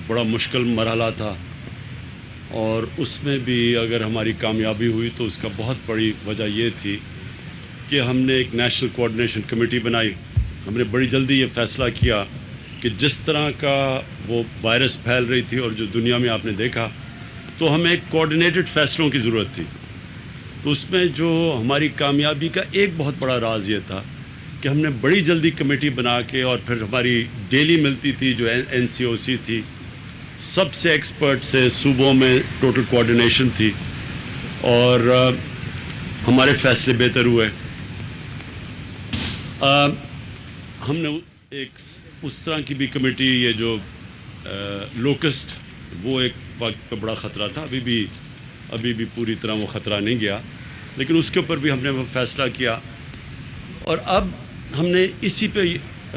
بڑا مشکل مرحلہ تھا، اور اس میں بھی اگر ہماری کامیابی ہوئی تو اس کا بہت بڑی وجہ یہ تھی کہ ہم نے ایک نیشنل کوآرڈینیشن کمیٹی بنائی. ہم نے بڑی جلدی یہ فیصلہ کیا کہ جس طرح کا وہ وائرس پھیل رہی تھی اور جو دنیا میں آپ نے دیکھا، تو ہمیں ایک کوآرڈینیٹڈ فیصلوں کی ضرورت تھی. تو اس میں جو ہماری کامیابی کا ایک بہت بڑا راز یہ تھا کہ ہم نے بڑی جلدی کمیٹی بنا کے، اور پھر ہماری ڈیلی ملتی تھی جو NCOC تھی، سب سے ایکسپرٹ سے صوبوں میں ٹوٹل کوآرڈینیشن تھی، اور ہمارے فیصلے بہتر ہوئے. ہم نے ایک اس طرح کی بھی کمیٹی، یہ جو لوکسٹ، وہ ایک وقت پہ بڑا خطرہ تھا، ابھی بھی پوری طرح وہ خطرہ نہیں گیا، لیکن اس کے اوپر بھی ہم نے وہ فیصلہ کیا. اور اب ہم نے اسی پہ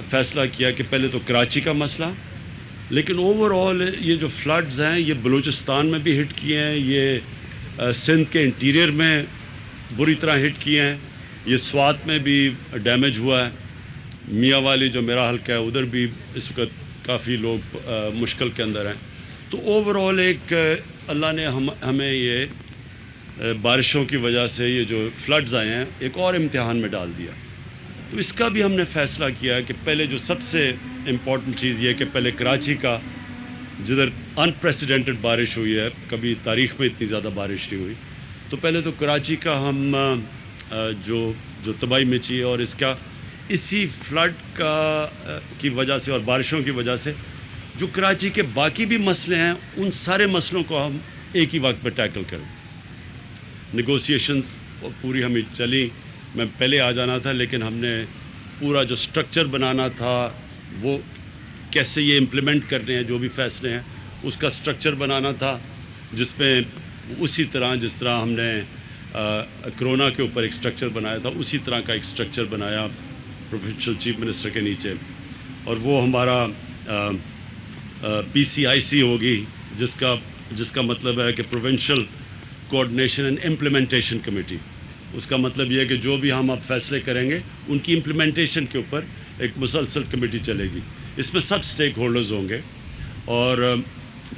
فیصلہ کیا کہ پہلے تو کراچی کا مسئلہ، لیکن اوور آل یہ جو فلڈز ہیں یہ بلوچستان میں بھی ہٹ کیے ہیں، یہ سندھ کے انٹیریئر میں بری طرح ہٹ کیے ہیں، یہ سوات میں بھی ڈیمیج ہوا ہے، میاں والی جو میرا حلقہ ہے ادھر بھی اس وقت کافی لوگ مشکل کے اندر ہیں. تو اوور آل ایک اللہ نے ہمیں یہ بارشوں کی وجہ سے یہ جو فلڈز آئے ہیں ایک اور امتحان میں ڈال دیا. تو اس کا بھی ہم نے فیصلہ کیا ہے کہ پہلے جو سب سے امپورٹنٹ چیز یہ کہ پہلے کراچی کا، جدھر انپریسیڈنٹڈ بارش ہوئی ہے، کبھی تاریخ میں اتنی زیادہ بارش نہیں ہوئی، تو پہلے تو کراچی کا ہم جو تباہی مچی ہے، اور اس کا اسی فلڈ کی وجہ سے اور بارشوں کی وجہ سے جو کراچی کے باقی بھی مسئلے ہیں، ان سارے مسئلوں کو ہم ایک ہی وقت پہ ٹیکل کریں. نیگوسیشنز پوری ہمیں چلی، میں پہلے آ جانا تھا، لیکن ہم نے پورا جو سٹرکچر بنانا تھا، وہ کیسے یہ امپلیمنٹ کرنے ہیں جو بھی فیصلے ہیں، اس کا سٹرکچر بنانا تھا، جس میں اسی طرح جس طرح ہم نے کرونا کے اوپر ایک سٹرکچر بنایا تھا، اسی طرح کا ایک سٹرکچر بنایا پروونشل چیف منسٹر کے نیچے. اور وہ ہمارا PCIC ہوگی، جس کا مطلب ہے کہ provincial coordination and implementation committee. اس کا مطلب یہ ہے کہ جو بھی ہم اب فیصلے کریں گے ان کی امپلیمنٹیشن کے اوپر ایک مسلسل کمیٹی چلے گی. اس میں سب سٹیک ہولڈرز ہوں گے، اور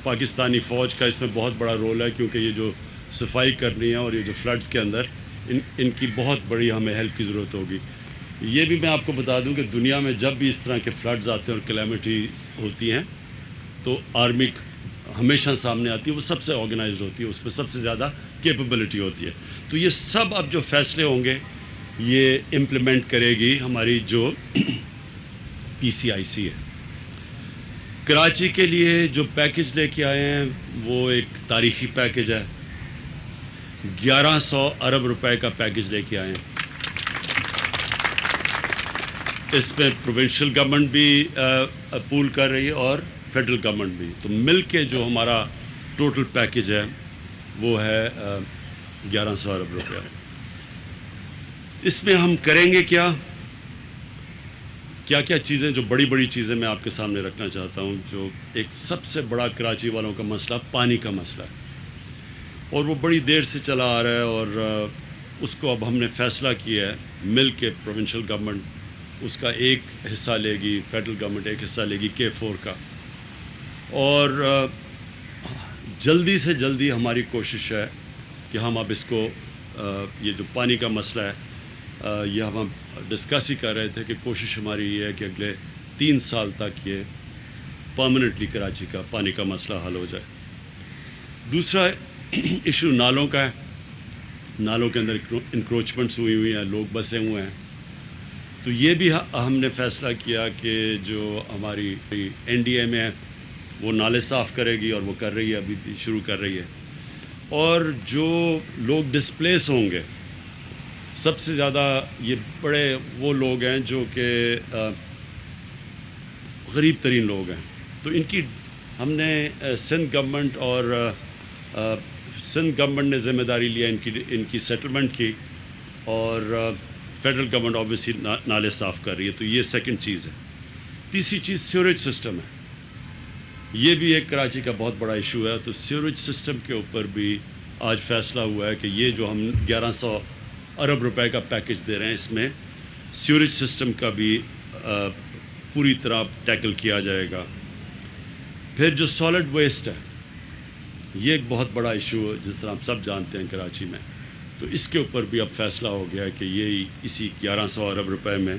پاکستانی فوج کا اس میں بہت بڑا رول ہے، کیونکہ یہ جو صفائی کرنی ہے اور یہ جو فلڈز کے اندر ان کی بہت بڑی ہمیں ہیلپ کی ضرورت ہوگی. یہ بھی میں آپ کو بتا دوں کہ دنیا میں جب بھی اس طرح کے فلڈز آتے ہیں اور کلیمٹیز ہوتی ہیں تو آرمی ہمیشہ سامنے آتی ہے، وہ سب سے آرگنائزڈ ہوتی ہے، اس میں سب سے زیادہ کیپیبلٹی ہوتی ہے. تو یہ سب اب جو فیصلے ہوں گے یہ امپلیمنٹ کرے گی ہماری جو PCIC ہے. کراچی کے لیے جو پیکج لے کے آئے ہیں وہ ایک تاریخی پیکج ہے. 1100 ارب روپے کا پیکج لے کے آئے ہیں. اس میں پروونشل گورنمنٹ بھی پول کر رہی ہے اور فیڈرل گورنمنٹ بھی. تو مل کے جو ہمارا ٹوٹل پیکج ہے وہ ہے 1100 ارب روپے. اس میں ہم کریں گے کیا چیزیں، جو بڑی چیزیں میں آپ کے سامنے رکھنا چاہتا ہوں. جو ایک سب سے بڑا کراچی والوں کا مسئلہ پانی کا مسئلہ ہے، اور وہ بڑی دیر سے چلا آ رہا ہے، اور اس کو اب ہم نے فیصلہ کیا ہے مل کے پروونشل گورنمنٹ اس کا ایک حصہ لے گی، فیڈرل گورنمنٹ ایک حصہ لے گی K4 کا. اور جلدی سے جلدی ہماری کوشش ہے کہ ہم اب اس کو یہ جو پانی کا مسئلہ ہے یہ ہم ڈسکس ہی کر رہے تھے کہ کوشش ہماری یہ ہے کہ اگلے 3 سال تک یہ پرماننٹلی کراچی کا پانی کا مسئلہ حل ہو جائے. دوسرا ایشو نالوں کا ہے. نالوں کے اندر انکروچمنٹس ہوئی ہیں، لوگ بسے ہوئے ہیں. تو یہ بھی ہم نے فیصلہ کیا کہ جو ہماری NDA میں وہ نالے صاف کرے گی، اور وہ کر رہی ہے، ابھی بھی شروع کر رہی ہے. اور جو لوگ ڈسپلیس ہوں گے، سب سے زیادہ یہ بڑے وہ لوگ ہیں جو کہ غریب ترین لوگ ہیں. تو ان کی ہم نے سندھ گورنمنٹ نے ذمہ داری لیا ان کی سیٹلمنٹ کی، اور فیڈرل گورنمنٹ آبویسلی نالے صاف کر رہی ہے. تو یہ سیکنڈ چیز ہے. تیسری چیز سیوریج سسٹم ہے. یہ بھی ایک کراچی کا بہت بڑا ایشو ہے. تو سیوریج سسٹم کے اوپر بھی آج فیصلہ ہوا ہے کہ یہ جو ہم 1100 ارب روپے کا پیکج دے رہے ہیں، اس میں سیوریج سسٹم کا بھی پوری طرح ٹیکل کیا جائے گا. پھر جو سالڈ ویسٹ ہے یہ ایک بہت بڑا ایشو ہے جس طرح آپ سب جانتے ہیں کراچی میں. تو اس کے اوپر بھی اب فیصلہ ہو گیا کہ یہ اسی 1100 ارب روپے میں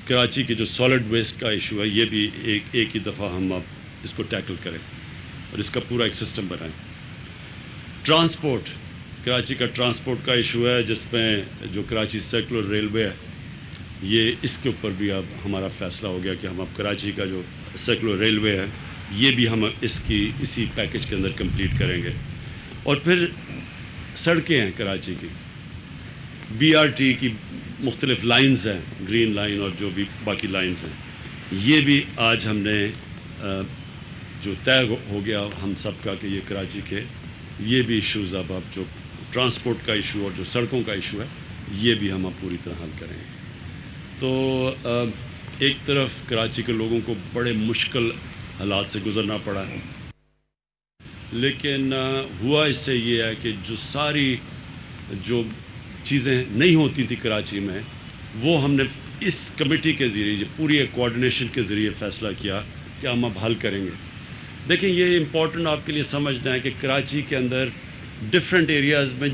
کراچی کے جو سالڈ ویسٹ کا ایشو ہے یہ بھی ایک ہی دفعہ ہم اب اس کو ٹیکل کریں اور اس کا پورا ایک سسٹم بنائیں. ٹرانسپورٹ، کراچی کا ٹرانسپورٹ کا ایشو ہے جس میں جو کراچی سرکولر ریلوے ہے یہ اس کے اوپر بھی اب ہمارا فیصلہ ہو گیا کہ ہم اب کراچی کا جو سرکولر ریلوے ہے یہ بھی ہم اسی پیکج کے اندر کمپلیٹ کریں گے. اور پھر سڑکیں ہیں کراچی کی، BRT کی مختلف لائنز ہیں، گرین لائن اور جو بھی باقی لائنز ہیں، یہ بھی آج ہم نے جو طے ہو گیا ہم سب کا کہ یہ کراچی کے یہ بھی ایشوز اب جو ٹرانسپورٹ کا ایشو اور جو سڑکوں کا ایشو ہے یہ بھی ہم اب پوری طرح حل کریں گے. تو ایک طرف کراچی کے لوگوں کو بڑے مشکل حالات سے گزرنا پڑا ہے، لیکن ہوا اس سے یہ ہے کہ جو چیزیں نہیں ہوتی تھی کراچی میں وہ ہم نے اس کمیٹی کے ذریعے پوری ایک کوآرڈینیشن کے ذریعے فیصلہ کیا کہ ہم اب حل کریں گے. دیکھیں یہ امپورٹنٹ آپ کے لیے سمجھنا ہے کہ کراچی کے اندر ڈفرینٹ ایریاز میں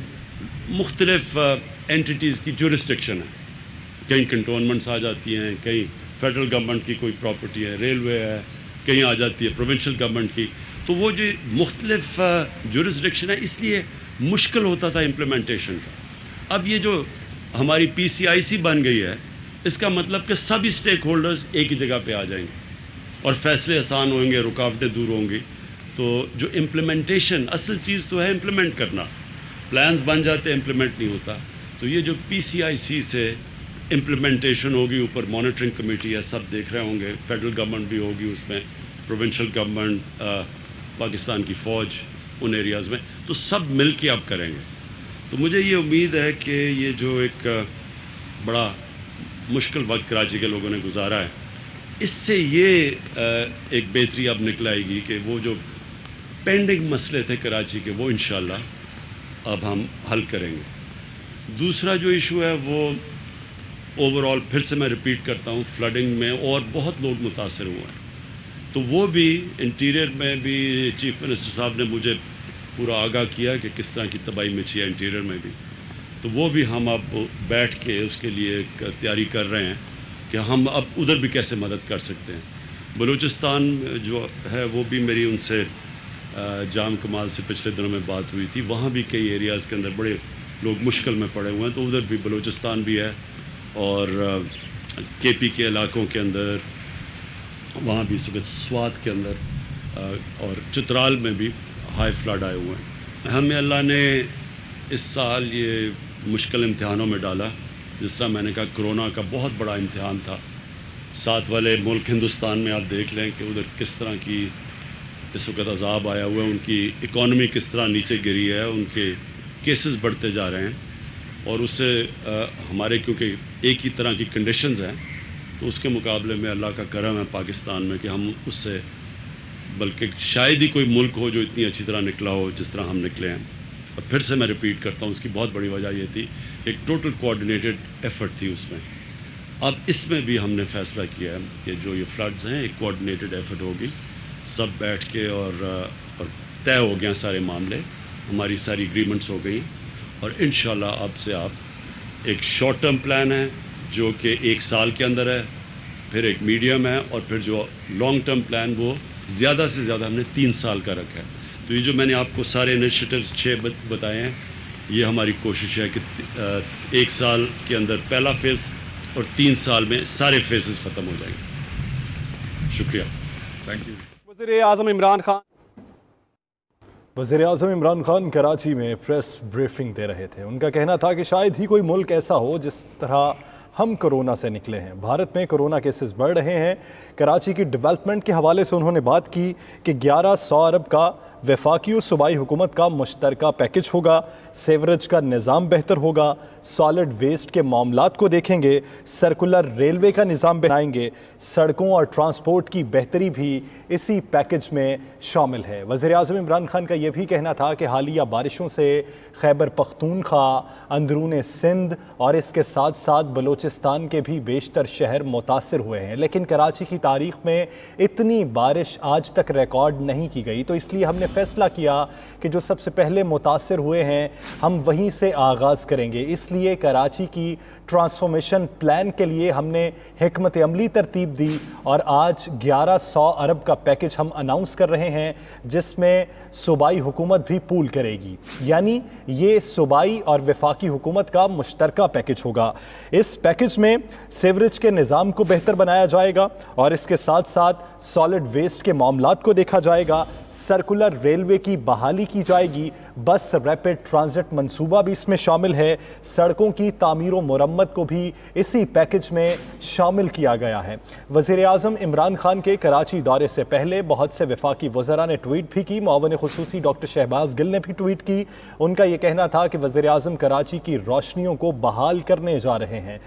مختلف اینٹیز کی جورسڈکشن ہے. کہیں کنٹونمنٹس آ جاتی ہیں، کہیں فیڈرل گورنمنٹ کی کوئی پراپرٹی ہے، ریلوے ہے، کہیں آ جاتی ہے پروونشل گورنمنٹ کی. تو وہ جو مختلف جورسڈکشن ہے اس لیے مشکل ہوتا تھا امپلیمنٹیشن کا. اب یہ جو ہماری PCIC بن گئی ہے اس کا مطلب کہ سب اسٹیک ہولڈرز ایک ہی جگہ پہ آ جائیں گے اور فیصلے آسان ہوئیں گے، رکاوٹیں دور ہوں گی. تو جو امپلیمنٹیشن اصل چیز تو ہے امپلیمنٹ کرنا، پلانز بن جاتے ہیں امپلیمنٹ نہیں ہوتا. تو یہ جو PCIC سے امپلیمنٹیشن ہوگی، اوپر مانیٹرنگ کمیٹی ہے، سب دیکھ رہے ہوں گے، فیڈرل گورنمنٹ بھی ہوگی اس میں، پروونشل گورنمنٹ، پاکستان کی فوج ان ایریاز میں، تو سب مل کے اب کریں گے. تو مجھے یہ امید ہے کہ یہ جو ایک بڑا مشکل وقت کراچی کے لوگوں نے گزارا ہے اس سے یہ ایک بہتری اب نکل آئے گی کہ وہ جو پینڈنگ مسئلے تھے کراچی کے وہ انشاءاللہ اب ہم حل کریں گے. دوسرا جو ایشو ہے وہ اوور آل پھر سے میں ریپیٹ کرتا ہوں، فلڈنگ میں اور بہت لوگ متاثر ہوئے ہیں. تو وہ بھی انٹیریئر میں بھی چیف منسٹر صاحب نے مجھے پورا آگاہ کیا کہ کس طرح کی تباہی مچی ہے انٹیریئر میں بھی. تو وہ بھی ہم اب بیٹھ کے اس کے لیے ایک تیاری کر رہے ہیں کہ ہم اب ادھر بھی کیسے مدد کر سکتے ہیں. بلوچستان جو ہے وہ بھی میری ان سے جام کمال سے پچھلے دنوں میں بات ہوئی تھی، وہاں بھی کئی ایریاز کے اندر بڑے لوگ مشکل میں پڑے ہوئے ہیں. تو ادھر بھی بلوچستان بھی ہے اور KP کے علاقوں کے اندر، وہاں بھی اس وقت سوات کے اندر اور چترال میں بھی ہائی فلڈ آئے ہوئے ہیں. ہمیں اللہ نے اس سال یہ مشکل امتحانوں میں ڈالا. جس طرح میں نے کہا کرونا کا بہت بڑا امتحان تھا. ساتھ والے ملک ہندوستان میں آپ دیکھ لیں کہ ادھر کس طرح کی اس وقت عذاب آیا ہوا ہے، ان کی اکانومی کس طرح نیچے گری ہے، ان کے کیسز بڑھتے جا رہے ہیں. اور اس سے ہمارے کیونکہ ایک ہی طرح کی کنڈیشنز ہیں تو اس کے مقابلے میں اللہ کا کرم ہے پاکستان میں کہ ہم اس سے بلکہ شاید ہی کوئی ملک ہو جو اتنی اچھی طرح نکلا ہو جس طرح ہم نکلے ہیں. اور پھر سے میں ریپیٹ کرتا ہوں اس کی بہت بڑی وجہ یہ تھی ایک ٹوٹل کوآرڈینیٹڈ ایفرٹ تھی اس میں. اب اس میں بھی ہم نے فیصلہ کیا ہے کہ جو یہ فلڈز ہیں ایک کوآرڈینیٹڈ ایفرٹ ہوگی، سب بیٹھ کے اور طے ہو گیا سارے معاملے، ہماری ساری اگریمنٹس ہو گئی. اور انشاءاللہ اب سے آپ ایک شارٹ ٹرم پلان ہے جو کہ 1 سال کے اندر ہے، پھر ایک میڈیم ہے، اور پھر جو لانگ ٹرم پلان وہ زیادہ سے زیادہ ہم نے 3 سال کا رکھا ہے. تو یہ جو میں نے آپ کو سارے انیشیٹوز 6 بتائے ہیں، یہ ہماری کوشش ہے کہ 1 سال کے اندر پہلا فیز اور 3 سال میں سارے فیزز ختم ہو جائیں گے. شکریہ. Thank you. وزیر اعظم عمران خان کراچی میں پریس بریفنگ دے رہے تھے. ان کا کہنا تھا کہ شاید ہی کوئی ملک ایسا ہو جس طرح ہم کرونا سے نکلے ہیں. بھارت میں کرونا کیسز بڑھ رہے ہیں. کراچی کی ڈیولپمنٹ کے حوالے سے انہوں نے بات کی کہ 1100 ارب کا وفاقی و صوبائی حکومت کا مشترکہ پیکج ہوگا، سیوریج کا نظام بہتر ہوگا، سالڈ ویسٹ کے معاملات کو دیکھیں گے، سرکولر ریلوے کا نظام بنائیں گے، سڑکوں اور ٹرانسپورٹ کی بہتری بھی اسی پیکج میں شامل ہے۔ وزیر اعظم عمران خان کا یہ بھی کہنا تھا کہ حالیہ بارشوں سے خیبر پختونخوا، اندرون سندھ اور اس کے ساتھ ساتھ بلوچستان کے بھی بیشتر شہر متاثر ہوئے ہیں، لیکن کراچی کی تاریخ میں اتنی بارش آج تک ریکارڈ نہیں کی گئی، تو اس لیے ہم نے فیصلہ کیا کہ جو سب سے پہلے متاثر ہوئے ہیں ہم وہیں سے آغاز کریں گے۔ اس لیے کراچی کی ٹرانسفارمیشن پلان کے لیے ہم نے حکمت عملی ترتیب دی اور آج 1100 ارب کا پیکج ہم اناؤنس کر رہے ہیں، جس میں صوبائی حکومت بھی پول کرے گی، یعنی یہ صوبائی اور وفاقی حکومت کا مشترکہ پیکج ہوگا۔ اس پیکج میں سیوریج کے نظام کو بہتر بنایا جائے گا اور اس کے ساتھ ساتھ سالڈ ویسٹ کے معاملات کو دیکھا جائے گا، سرکولر ریلوے کی بحالی کی جائے گی، بس ریپڈ ٹرانزٹ منصوبہ بھی اس میں شامل ہے، سڑکوں کی تعمیر و مرمت کو بھی اسی پیکج میں شامل کیا گیا ہے۔ وزیر اعظم عمران خان کے کراچی دورے سے پہلے بہت سے وفاقی وزراء نے ٹویٹ بھی کی۔ معاون خصوصی ڈاکٹر شہباز گل نے بھی ٹویٹ کی۔ ان کا یہ کہنا تھا کہ وزیر اعظم کراچی کی روشنیوں کو بحال کرنے جا رہے ہیں۔